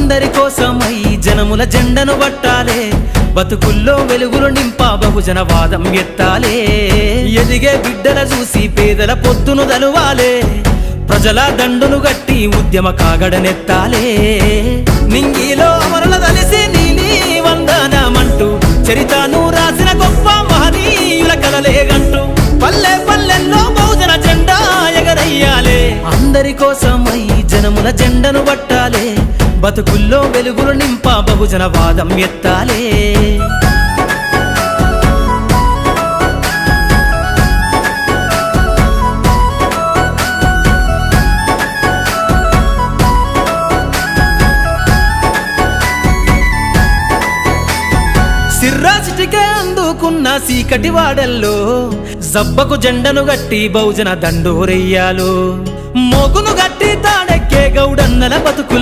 అందరి కోసమై జనముల జెండను పట్టాలే, బతుకుల్లో వెలుగులు నింపా బహుజన వాదం ఎత్తాలే. ఎదిగే బిడ్డల చూసి పేదల పొద్దును దలువాలే, ప్రజల దండును గట్టి ఉద్యమ కాగడనెత్తాలే. నింగిలో అమరుల దలిసి నీలి వందనమంటూ చరితను రాసిన గొప్ప మహనీయుల కలలేగంటూ పల్లె పల్లెల్లో బహుజన జెండా ఎగరయ్యాలే. అందరి కోసమై జనముల జెండను పట్టాలే, బతుకుల్లో వెలుగులు నింపా బహుజన వాదం ఎత్తాలే. సిర్రాసిటికే అందుకున్న సీకటి వాడల్లో జబ్బకు జెండను గట్టి బహుజన దండోరెయ్యాలు. మోగును గట్టి తాడెక్కే గౌడన్నల బతుకుల్లో